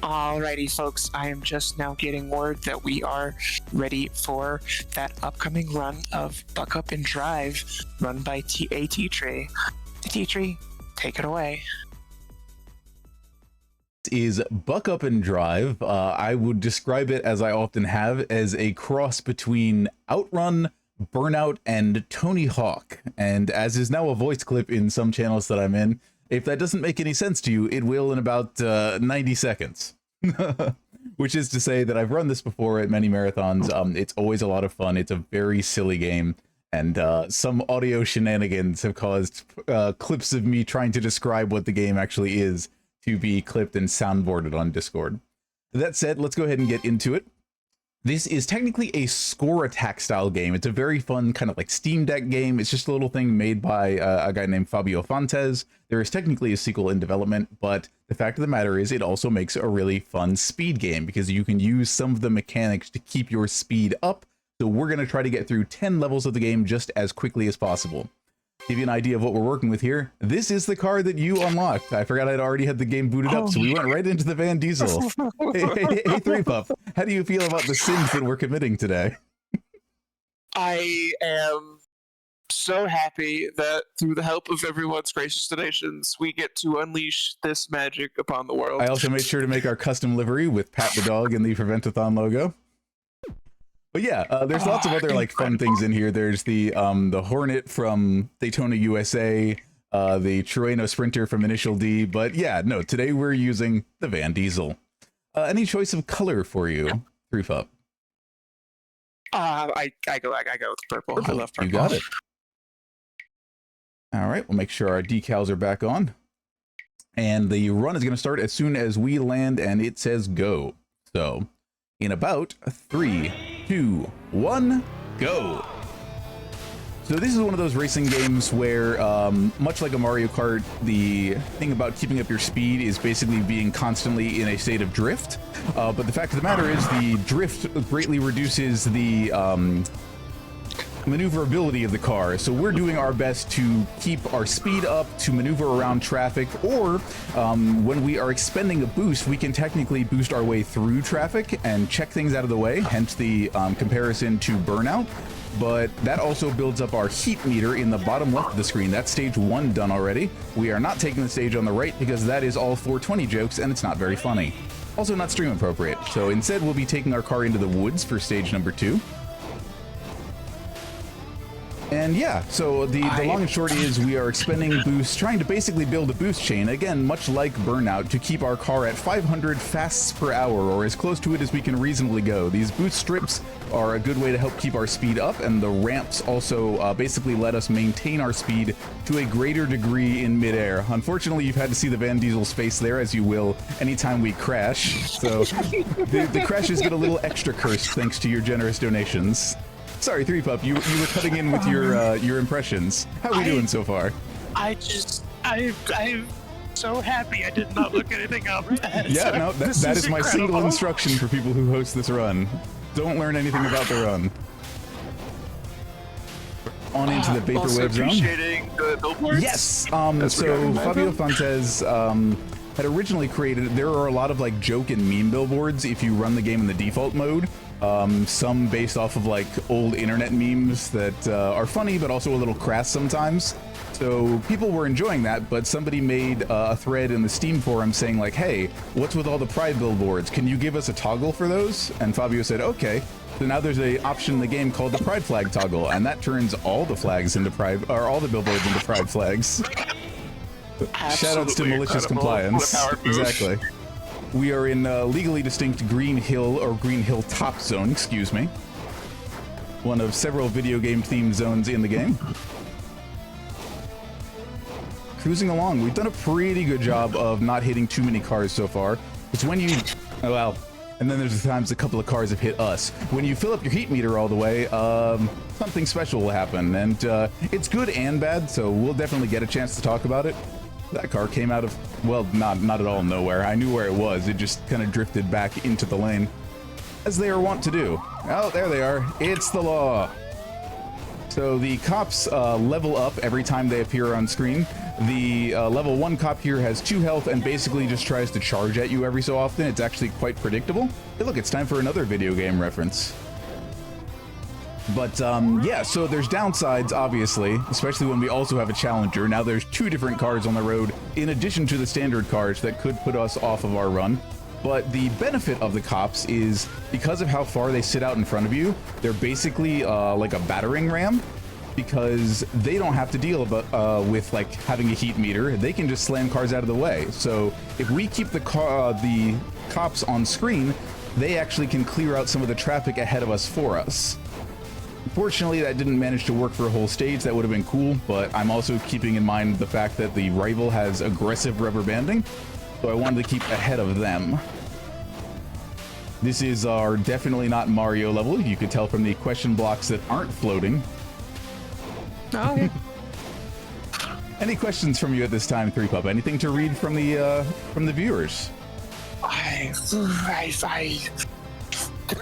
Alrighty, folks, I am just now getting word that we are ready for that upcoming run of Buck Up and Drive, run by T-Tree. T-Tree, take it away. Is Buck Up and Drive. I would describe it, as I often have, as a cross between Outrun, Burnout, and Tony Hawk. And as is now a voice clip in some channels that I'm in, if that doesn't make any sense to you, it will in about 90 seconds. Which is to say that I've run this before at many marathons. It's always a lot of fun. It's a very silly game. And some audio shenanigans have caused clips of me trying to describe what the game actually is to be clipped and soundboarded on Discord. That said, let's go ahead and get into it. This is technically a score attack style game. It's a very fun kind of like Steam Deck game. It's just a little thing made by a guy named Fabio Fontes. There is technically a sequel in development, but the fact of the matter is it also makes a really fun speed game because you can use some of the mechanics to keep your speed up. So we're going to try to get through 10 levels of the game just as quickly as possible. Give you an idea of what we're working with here. This is the car that you unlocked. I forgot I'd already had the game booted up, so we went right into the Van Diesel. Hey, threepup, how do you feel about the sins that we're committing today? I am so happy that through the help of everyone's gracious donations, we get to unleash this magic upon the world. I also made sure to make our custom livery with Pat the dog and the Prevent-A-Thon logo. But yeah, there's lots of other like fun things in here. There's the Hornet from Daytona USA, the Trueno Sprinter from Initial D. But yeah, no, today we're using the Van Diesel. Any choice of color for you, threepup? I go with purple. I love purple. You got it. All right, we'll make sure our decals are back on. And the run is going to start as soon as we land and it says go. So in about 3, 2, 1, go. So this is one of those racing games where, much like a Mario Kart, the thing about keeping up your speed is basically being constantly in a state of drift. But the fact of the matter is the drift greatly reduces the maneuverability of the car. So we're doing our best to keep our speed up, to maneuver around traffic, or when we are expending a boost, we can technically boost our way through traffic and check things out of the way, hence the comparison to Burnout. But that also builds up our heat meter in the bottom left of the screen. That's stage 1 done already. We are not taking the stage on the right because that is all 420 jokes and it's not very funny. Also not stream appropriate. So instead we'll be taking our car into the woods for stage number 2. And yeah, so the long and short is we are expending boosts, trying to basically build a boost chain, again, much like Burnout, to keep our car at 500 fasts per hour, or as close to it as we can reasonably go. These boost strips are a good way to help keep our speed up, and the ramps also basically let us maintain our speed to a greater degree in midair. Unfortunately, you've had to see the Van Diesel's face there, as you will anytime we crash, so the crashes get a little extra cursed thanks to your generous donations. Sorry, threepup, you were cutting in with your impressions. How are we doing so far? I'm so happy I did not look anything up. Yeah, no, that is my single instruction for people who host this run. Don't learn anything about the run. On into the vaporwave zone. Appreciating the billboards. Yes. So Fabio Fontes had originally created. There are a lot of like joke and meme billboards if you run the game in the default mode. Some based off of like old internet memes that are funny but also a little crass sometimes. So people were enjoying that, but somebody made a thread in the Steam forum saying like, hey, what's with all the Pride billboards? Can you give us a toggle for those? And Fabio said, okay. So now there's an option in the game called the Pride flag toggle, and that turns all the flags into Pride, or all the billboards into Pride flags. Shoutouts to malicious compliance. Exactly. We are in legally distinct Green Hill, or Green Hill Top Zone, excuse me. One of several video game themed zones in the game. Cruising along, we've done a pretty good job of not hitting too many cars so far. It's when you, oh well, and then there's times a couple of cars have hit us. When you fill up your heat meter all the way, something special will happen, and it's good and bad, so we'll definitely get a chance to talk about it. That car came out of, well, not at all nowhere. I knew where it was. It just kind of drifted back into the lane, as they are wont to do. Oh, there they are. It's the law. So the cops level up every time they appear on screen. The level 1 cop here has 2 health and basically just tries to charge at you every so often. It's actually quite predictable. Hey, look, it's time for another video game reference. But yeah, so there's downsides, obviously, especially when we also have a challenger. Now there's 2 different cars on the road in addition to the standard cars that could put us off of our run. But the benefit of the cops is because of how far they sit out in front of you, they're basically like a battering ram, because they don't have to deal with like having a heat meter. They can just slam cars out of the way. So if we keep the cops on screen, they actually can clear out some of the traffic ahead of us for us. Unfortunately, that didn't manage to work for a whole stage. That would have been cool, but I'm also keeping in mind the fact that the rival has aggressive rubber banding, so I wanted to keep ahead of them. This is our definitely not Mario level. You could tell from the question blocks that aren't floating. Oh, okay. Any questions from you at this time, threepup? Anything to read from the viewers? I'm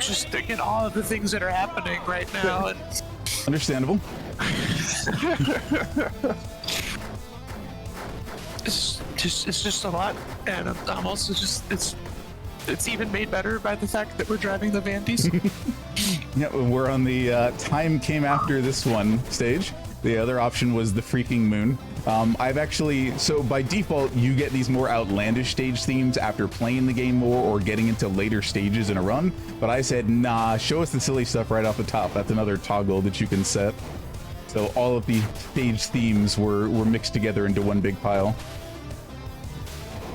just thinking all of the things that are happening right now. And Understandable. it's just a lot, and I'm also just it's even made better by the fact that we're driving the Vandies. Yeah, we're on the time came after this one stage. The other option was the freaking moon. I've actually, so by default, you get these more outlandish stage themes after playing the game more or getting into later stages in a run. But I said, nah, show us the silly stuff right off the top. That's another toggle that you can set. So all of the stage themes were mixed together into one big pile.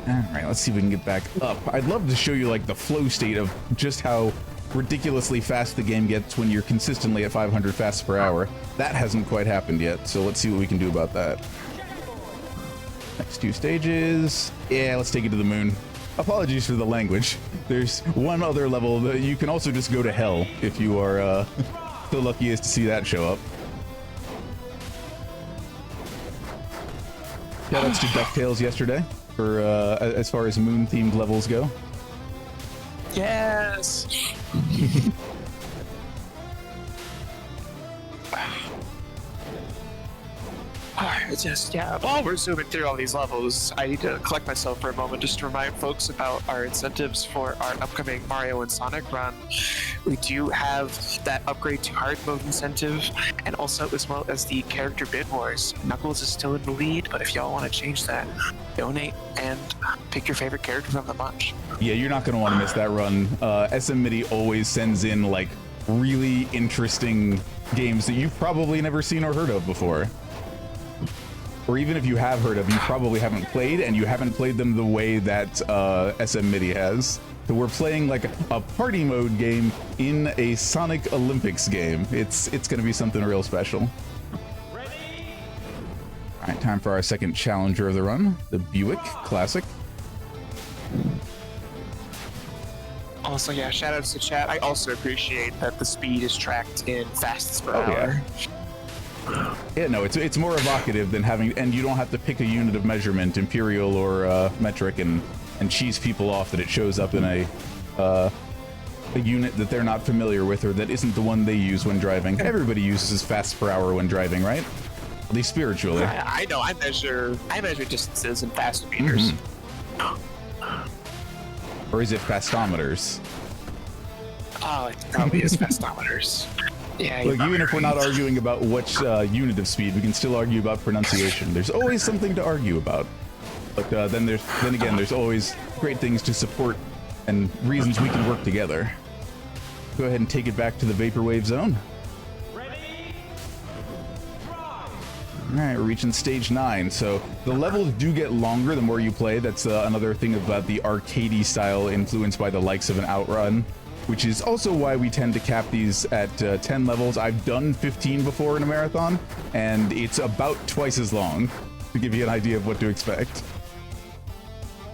All right, let's see if we can get back up. I'd love to show you like the flow state of just how ridiculously fast the game gets when you're consistently at 500 fasts per hour. That hasn't quite happened yet, so let's see what we can do about that. Next 2 stages. Yeah, let's take it to the moon. Apologies for the language. There's one other level that you can also just go to hell if you are so lucky as to see that show up. Shoutouts to DuckTales yesterday for as far as moon-themed levels go. Yes. Yeah, while we're zooming through all these levels, I need to collect myself for a moment just to remind folks about our incentives for our upcoming Mario and Sonic run. We do have that upgrade to hard mode incentive, and also as well as the character bid wars. Knuckles is still in the lead, but if y'all want to change that, donate and pick your favorite character from the bunch. Yeah, you're not going to want to miss that run. SM MIDI always sends in like really interesting games that you've probably never seen or heard of before. Or even if you have heard of, you probably haven't played, and you haven't played them the way that SM MIDI has. So we're playing like a party mode game in a Sonic Olympics game. It's going to be something real special. All right, time for our second challenger of the run, the Buick Classic. Also, yeah, shout outs to chat. I also appreciate that the speed is tracked in fasts per hour. Yeah, no, it's more evocative than having, and you don't have to pick a unit of measurement, imperial or metric, and cheese people off that it shows up in a unit that they're not familiar with or that isn't the one they use when driving. Everybody uses fast per hour when driving, right? At least spiritually. I know. I measure distances in fast meters. Or is it fastometers? Oh, it probably is fastometers. Yeah. Look, even if we're not arguing about which unit of speed, we can still argue about pronunciation. There's always something to argue about. But then again, there's always great things to support and reasons we can work together. Go ahead and take it back to the vaporwave zone. All right, we're reaching stage 9. So the levels do get longer the more you play. That's another thing about the arcadey style influenced by the likes of an Outrun, which is also why we tend to cap these at 10 levels. I've done 15 before in a marathon, and it's about twice as long, to give you an idea of what to expect.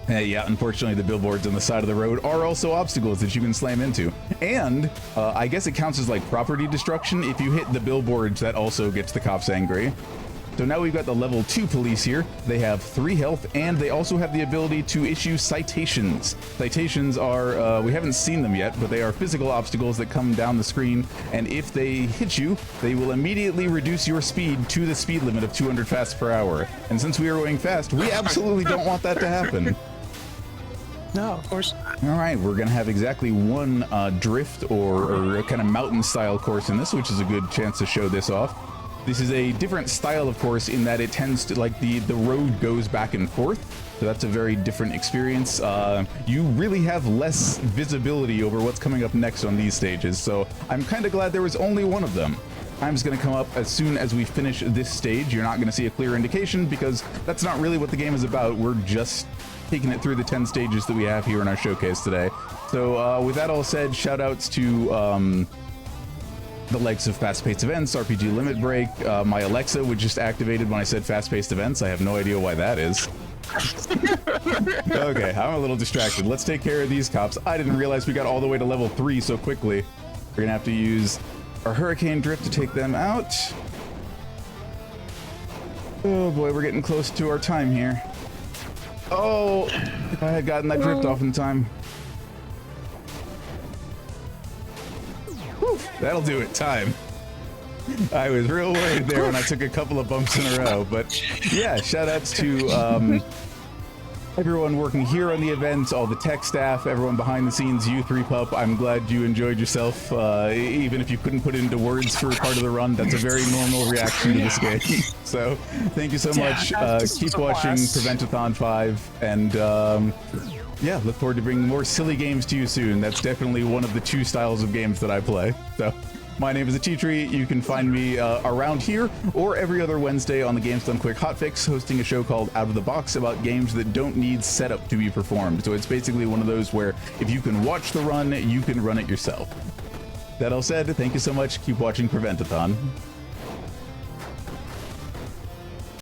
Yeah, unfortunately, the billboards on the side of the road are also obstacles that you can slam into. And I guess it counts as like property destruction. If you hit the billboards, that also gets the cops angry. So now we've got the level 2 police here. They have 3 health, and they also have the ability to issue citations. Citations are, we haven't seen them yet, but they are physical obstacles that come down the screen, and if they hit you, they will immediately reduce your speed to the speed limit of 200 fast per hour. And since we are going fast, we absolutely don't want that to happen. No, of course not. All right, we're gonna have exactly one drift or kind of mountain style course in this, which is a good chance to show this off. This is a different style of course in that it tends to, like, the road goes back and forth, so that's a very different experience. You really have less visibility over what's coming up next on these stages, so I'm kind of glad there was only one of them. Time's gonna come up as soon as we finish this stage. You're not gonna see a clear indication because that's not really what the game is about. We're just taking it through the 10 stages that we have here in our showcase today. So with that all said, shout outs to the likes of fast-paced events, RPG Limit Break, my Alexa, which just activated when I said fast-paced events. I have no idea why that is. Okay, I'm a little distracted. Let's take care of these cops. I didn't realize we got all the way to level 3 so quickly. We're gonna have to use our Hurricane Drift to take them out. Oh boy, we're getting close to our time here. Oh, if I had gotten that drift off in time. Whew, that'll do it, time. I was real worried there when I took a couple of bumps in a row, but yeah, shout outs to everyone working here on the event, all the tech staff, everyone behind the scenes, you threepup. I'm glad you enjoyed yourself, even if you couldn't put it into words for part of the run. That's a very normal reaction to this game. So thank you so much. Keep watching Prevent-A-Thon 5, and yeah, look forward to bringing more silly games to you soon. That's definitely one of the 2 styles of games that I play. So my name is Atitri. You can find me around here or every other Wednesday on the Games Done Quick Hotfix, hosting a show called Out of the Box about games that don't need setup to be performed. So it's basically one of those where if you can watch the run, you can run it yourself. That all said, thank you so much. Keep watching Prevent-A-Thon.